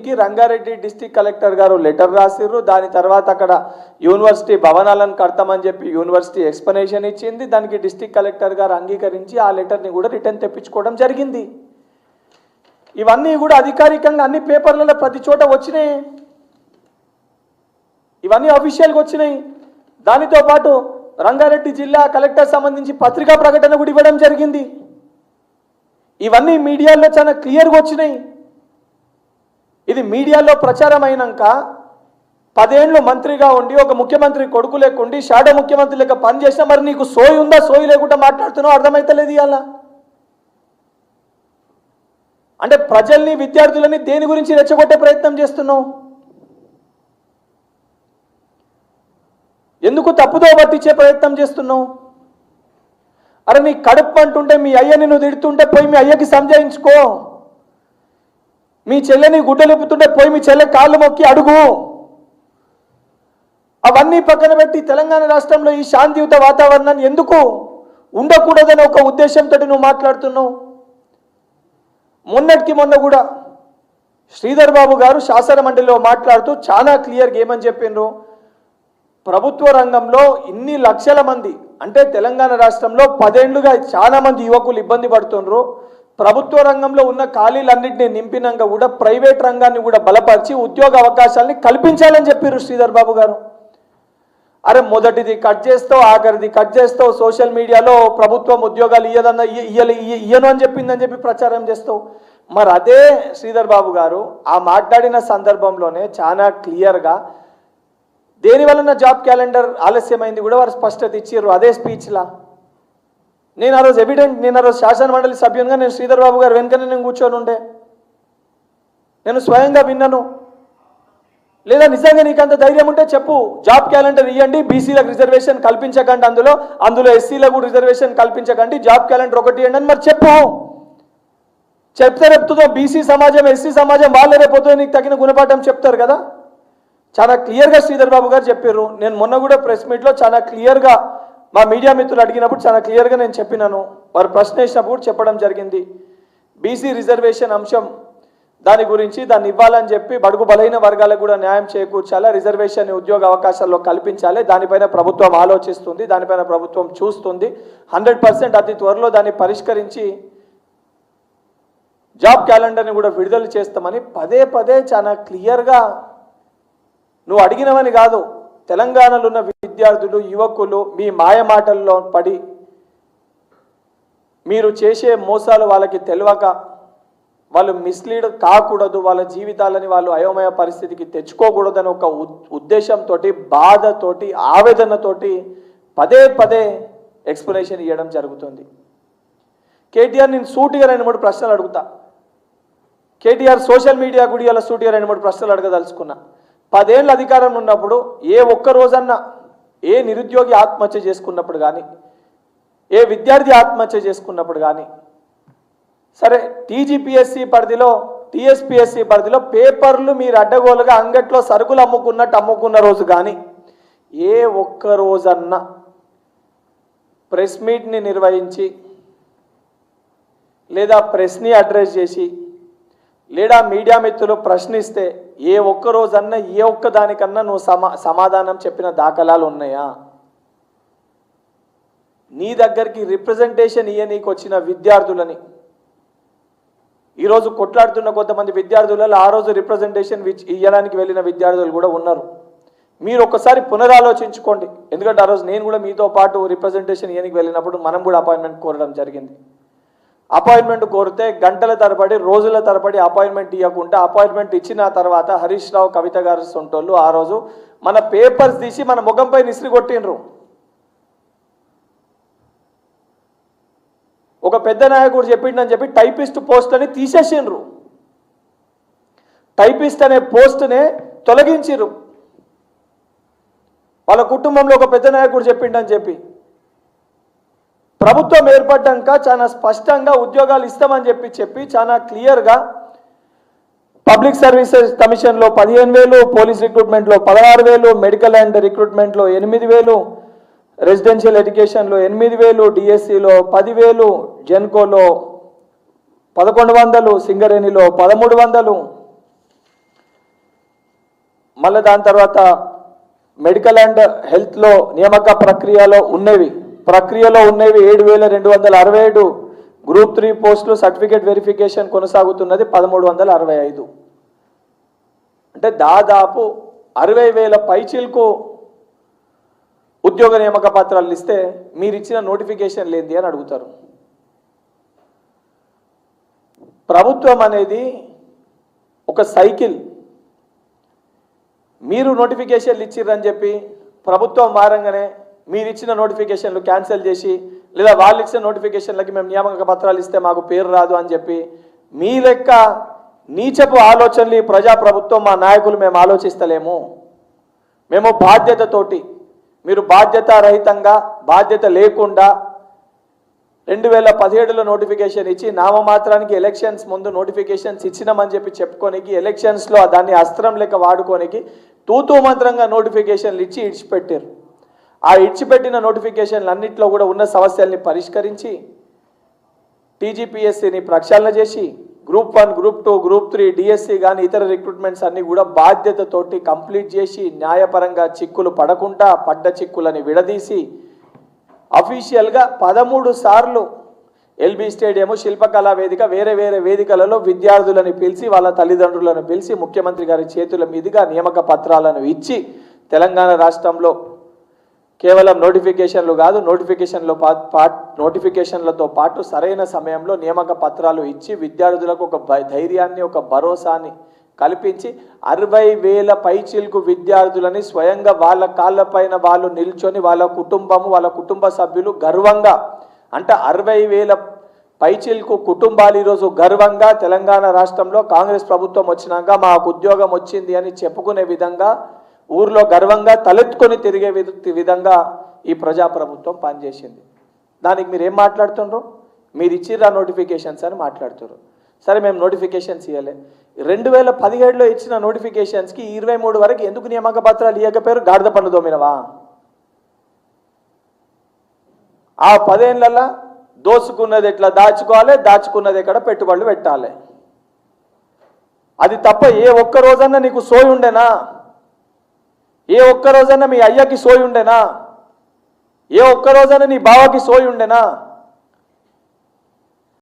మీటింగ్కి Rangareddy district collector గారు letter రాసిర్రు. దాని తర్వాత అక్కడ యూనివర్సిటీ భవనాలను కడతామని చెప్పి యూనివర్సిటీ ఎక్స్ప్లెనేషన్ ఇచ్చింది. దానికి డిస్ట్రిక్ట్ కలెక్టర్ గారు అంగీకరించి ఆ లెటర్ని కూడా రిటర్న్ తెప్పించుకోవడం జరిగింది. ఇవన్నీ కూడా అధికారికంగా అన్ని పేపర్లలో ప్రతి చోట వచ్చినాయి, ఇవన్నీ అఫీషియల్గా వచ్చినాయి. దానితో పాటు రంగారెడ్డి జిల్లా కలెక్టర్ సంబంధించి పత్రికా ప్రకటన కూడా ఇవ్వడం జరిగింది. ఇవన్నీ మీడియాలో చాలా క్లియర్గా వచ్చినాయి. ఇది మీడియాలో ప్రచారం అయినాక 10 ఏళ్ళు మంత్రిగా ఉండి ఒక ముఖ్యమంత్రి కొడుకు లేకుండి షాడో ముఖ్యమంత్రి లెక్క పనిచేసినా మరి నీకు సోయి ఉందా, సోయి లేకుండా మాట్లాడుతున్నావు అర్థమైతలేదు. ఇవాళ అంటే ప్రజల్ని విద్యార్థులని దేని గురించి రెచ్చగొట్టే ప్రయత్నం చేస్తున్నావు? ఎందుకు తప్పుదో పట్టించే ప్రయత్నం చేస్తున్నావు? అరే నీ కడుపు అంటుంటే మీ అయ్యని నువ్వు తిడుతుంటే పోయి మీ అయ్యకి సంజాయించుకో. మీ చెల్లెని గుడ్డలిప్పుతుంటే పోయి మీ చెల్లె కాళ్ళు మొక్కి అడుగు. అవన్నీ పక్కన పెట్టి తెలంగాణ రాష్ట్రంలో ఈ శాంతియుత వాతావరణాన్ని ఎందుకు ఉండకూడదని ఒక ఉద్దేశంతో నువ్వు మాట్లాడుతున్నావు. మొన్న కూడా శ్రీధర్ బాబు గారు శాసన మండలిలో మాట్లాడుతూ చాలా క్లియర్గా ఏమని చెప్పిండ్రు, ప్రభుత్వ రంగంలో ఇన్ని లక్షల మంది అంటే తెలంగాణ రాష్ట్రంలో 10 ఏళ్లుగా చాలా మంది యువకులు ఇబ్బంది పడుతున్నారు. ప్రభుత్వ రంగంలో ఉన్న ఖాళీలన్నింటినీ నింపినాక కూడా ప్రైవేట్ రంగాన్ని కూడా బలపరిచి ఉద్యోగ అవకాశాలని కల్పించాలని చెప్పారు శ్రీధర్ బాబు గారు. అరే మొదటిది కట్ చేస్తావు, ఆఖరిది కట్ చేస్తావు, సోషల్ మీడియాలో ప్రభుత్వం ఉద్యోగాలు ఇయ్యను అని చెప్పిందని చెప్పి ప్రచారం చేస్తావు. మరి అదే శ్రీధర్ బాబు గారు ఆ మాట్లాడిన సందర్భంలోనే చాలా క్లియర్గా దేని వలన జాబ్ క్యాలెండర్ ఆలస్యమైంది కూడా వారు స్పష్టత ఇచ్చారు అదే స్పీచ్లా. నేను ఆ రోజు శాసన మండలి సభ్యునిగా నేను శ్రీధర్ బాబు గారు వెనుకనే నేను కూర్చొని ఉండే, నేను స్వయంగా విన్నాను. లేదా నిజంగా నీకంత ధైర్యం ఉంటే చెప్పు, జాబ్ క్యాలెండర్ ఇవ్వండి, బీసీలకు రిజర్వేషన్ కల్పించకండి, అందులో ఎస్సీలకు కూడా రిజర్వేషన్ కల్పించకండి, జాబ్ క్యాలెండర్ ఒకటి ఇవ్వండి అని మరి చెప్పు. చెప్తుందో బీసీ సమాజం ఎస్సీ సమాజం వాళ్ళే రేపోతే నీకు తగిన గుణపాఠం చెప్తారు కదా. చాలా క్లియర్గా శ్రీధర్ బాబు గారు చెప్పారు. నేను మొన్న కూడా ప్రెస్ మీట్లో చాలా క్లియర్గా మా మీడియా మిత్రులు అడిగినప్పుడు చాలా క్లియర్గా నేను చెప్పినాను. వారు ప్రశ్న వేసినప్పుడు చెప్పడం జరిగింది. బీసీ రిజర్వేషన్ అంశం దాని గురించి దాన్ని ఇవ్వాలని చెప్పి బడుగు బలైన వర్గాలకు కూడా న్యాయం చేకూర్చాలి, రిజర్వేషన్ ఉద్యోగ అవకాశాల్లో కల్పించాలి, దానిపైన ప్రభుత్వం ఆలోచిస్తుంది, దానిపైన ప్రభుత్వం చూస్తుంది, 100% అతి త్వరలో దాన్ని పరిష్కరించి జాబ్ క్యాలెండర్ని కూడా విడుదల చేస్తామని పదే చాలా క్లియర్గా నువ్వు అడిగినవని కాదు, తెలంగాణలో ఉన్న విద్యార్థులు యువకులు మీ మాయ మాటల్లో పడి మీరు చేసే మోసాలు వాళ్ళకి తెలియక వాళ్ళు మిస్లీడ్ కాకూడదు, వాళ్ళ జీవితాలని వాళ్ళు అయోమయ పరిస్థితికి తెచ్చుకోకూడదని ఒక ఉద్దేశంతో బాధతోటి ఆవేదనతోటి పదే ఎక్స్ప్లెనేషన్ ఇవ్వడం జరుగుతుంది. కేటీఆర్ నేను సూటిగా 2-3 ప్రశ్నలు అడుగుతా. కేటీఆర్ సోషల్ మీడియా కూడా ఇలా సూటిగా 2-3 ప్రశ్నలు అడగదలుచుకున్నా. 10 ఏళ్ళ అధికారం ఉన్నప్పుడు ఏ ఒక్క రోజన్నా ఏ నిరుద్యోగి ఆత్మహత్య చేసుకున్నప్పుడు కానీ, ఏ విద్యార్థి ఆత్మహత్య చేసుకున్నప్పుడు కానీ, సరే టీజీపీఎస్సీ పరిధిలో టీఎస్పీఎస్సీ పరిధిలో పేపర్లు మీరు అడ్డగోలుగా అంగట్లో సరుకులు అమ్ముకున్నట్టు అమ్ముకున్న రోజు కానీ ఏ ఒక్క రోజన్నా ప్రెస్ మీట్ని నిర్వహించి లేదా ప్రెస్ని అడ్రస్ చేసి లేదా మీడియా మిత్రులు ప్రశ్నిస్తే ఏ ఒక్క రోజన్నా ఏ ఒక్క దానికన్నా నువ్వు సమాధానం చెప్పిన దాఖలాలు ఉన్నాయా? నీ దగ్గరికి రిప్రజెంటేషన్ నీకు వచ్చిన విద్యార్థులని ఈరోజు కొట్లాడుతున్న కొంతమంది విద్యార్థులలో ఆ రోజు రిప్రజెంటేషన్ ఇవ్వడానికి వెళ్ళిన విద్యార్థులు కూడా ఉన్నారు. మీరు ఒకసారి పునరాలోచించుకోండి. ఎందుకంటే ఆ రోజు నేను కూడా మీతో పాటు రిప్రజెంటేషన్ ఇవ్వడానికి వెళ్ళినప్పుడు మనం కూడా అపాయింట్మెంట్ కోరడం జరిగింది. అపాయింట్మెంట్ కోరితే గంటల తరబడి రోజుల తరబడి అపాయింట్మెంట్ ఇవ్వకుండా అపాయింట్మెంట్ ఇచ్చిన తర్వాత హరీష్ రావు కవిత గారు సొంటోళ్ళు ఆ రోజు మన పేపర్స్ తీసి మన ముఖంపై నిసిరి కొట్టిండ్రు. ఒక పెద్ద నాయకుడు చెప్పిండని చెప్పి టైపిస్ట్ పోస్ట్ అని తీసేసిండ్రు. టైపిస్ట్ అనే పోస్ట్నే తొలగించిర్రు. వాళ్ళ కుటుంబంలో ఒక పెద్ద నాయకుడు చెప్పిండని చెప్పి ప్రభుత్వం ఏర్పడ్డాక చాలా స్పష్టంగా ఉద్యోగాలు ఇస్తామని చెప్పి చాలా క్లియర్గా పబ్లిక్ సర్వీసెస్ కమిషన్లో 15,000, పోలీస్ రిక్రూట్మెంట్లో 16,000, మెడికల్ అండ్ రిక్రూట్మెంట్లో 8,000, రెసిడెన్షియల్ ఎడ్యుకేషన్లో 8,000, డిఎస్సిలో 10,000, జెన్కోలో 1,100, సింగరేణిలో 1,300, మళ్ళీ దాని తర్వాత మెడికల్ అండ్ హెల్త్లో నియామక ప్రక్రియలో ఉన్నవి 7,267 గ్రూప్ 3 పోస్టులు సర్టిఫికేట్ వెరిఫికేషన్ కొనసాగుతున్నది 1,365. అంటే దాదాపు 60,000 పైచిల్కు ఉద్యోగ నియామక పత్రాలు ఇస్తే మీరు ఇచ్చిన నోటిఫికేషన్ లేనిది అని అడుగుతారు. ప్రభుత్వం అనేది ఒక సైకిల్. మీరు నోటిఫికేషన్లు ఇచ్చిర్రని చెప్పి ప్రభుత్వం మారంగానే మీరు ఇచ్చిన నోటిఫికేషన్లు క్యాన్సిల్ చేసి లేదా వాళ్ళు ఇచ్చిన నోటిఫికేషన్లకి మేము నియామక పత్రాలు ఇస్తే మాకు పేరు రాదు అని చెప్పి మీ లెక్క నీచపు ఆలోచనలు ఈ ప్రజాప్రభుత్వం మా నాయకులు మేము ఆలోచిస్తలేము. మేము బాధ్యతతోటి, మీరు బాధ్యత రహితంగా బాధ్యత లేకుండా 2017లో నోటిఫికేషన్ ఇచ్చి నామమాత్రానికి ఎలక్షన్స్ ముందు నోటిఫికేషన్స్ ఇచ్చినామని చెప్పి చెప్పుకోనికి ఎలక్షన్స్లో దాన్ని అస్త్రం లెక్క వాడుకోనికి తూతూ మంత్రంగా నోటిఫికేషన్లు ఇచ్చి ఇడిచిపెట్టారు. ఆ ఇడిచిపెట్టిన నోటిఫికేషన్లు అన్నింటిలో కూడా ఉన్న సమస్యల్ని పరిష్కరించి టీజీపీఎస్సీని ప్రక్షాళన చేసి గ్రూప్ 1, గ్రూప్ 2, గ్రూప్ 3, డిఎస్సి కానీ ఇతర రిక్రూట్మెంట్స్ అన్నీ కూడా బాధ్యతతోటి కంప్లీట్ చేసి న్యాయపరంగా చిక్కులు పడకుండా పడ్డ చిక్కులని విడదీసి అఫీషియల్గా 13 సార్లు ఎల్బీ స్టేడియం, శిల్పకళా వేదిక, వేరే వేరే వేదికలలో విద్యార్థులను పిలిచి వాళ్ళ తల్లిదండ్రులను పిలిచి ముఖ్యమంత్రి గారి చేతుల మీదుగా నియామక పత్రాలను ఇచ్చి తెలంగాణ రాష్ట్రంలో కేవలం నోటిఫికేషన్లు కాదు, నోటిఫికేషన్లతో పాటు సరైన సమయంలో నియామక పత్రాలు ఇచ్చి విద్యార్థులకు ఒక ధైర్యాన్ని, ఒక భరోసాని కల్పించి 60,000 పైచిల్కు విద్యార్థులని స్వయంగా వాళ్ళ కాళ్ళపైన వాళ్ళు నిల్చొని వాళ్ళ కుటుంబము, వాళ్ళ కుటుంబ సభ్యులు గర్వంగా, అంటే 60,000 పైచిల్కు కుటుంబాలు ఈరోజు గర్వంగా తెలంగాణ రాష్ట్రంలో కాంగ్రెస్ ప్రభుత్వం వచ్చినాక మాకు ఉద్యోగం వచ్చింది అని చెప్పుకునే విధంగా ఊర్లో గర్వంగా తలెత్తుకొని తిరిగే విధంగా ఈ ప్రజాప్రభుత్వం పనిచేసింది. దానికి మీరు ఏం మాట్లాడుతుండ్రు? మీరు ఇచ్చిర్రా నోటిఫికేషన్స్ అని మాట్లాడుతున్నారు. సరే, మేము నోటిఫికేషన్స్ ఇవ్వలే. 2017లో ఇచ్చిన నోటిఫికేషన్స్కి 23 వరకు ఎందుకు నియామక పత్రాలు ఇవ్వకపోయారు? గాడిద పన్ను దోమినవా? ఆ 10 ఏళ్ళల్లో దోచుకున్నది ఎట్లా దాచుకోవాలి, దాచుకున్నది ఎక్కడ పెట్టుబడులు పెట్టాలి. అది తప్ప ఏ ఒక్క రోజన్నా నీకు సోయి ఉండేనా? ఏ ఒక్క రోజన్నా మీ అయ్యకి సోయి ఉండేనా? ఏ ఒక్క రోజన్నా నీ బావకి సోయి ఉండేనా?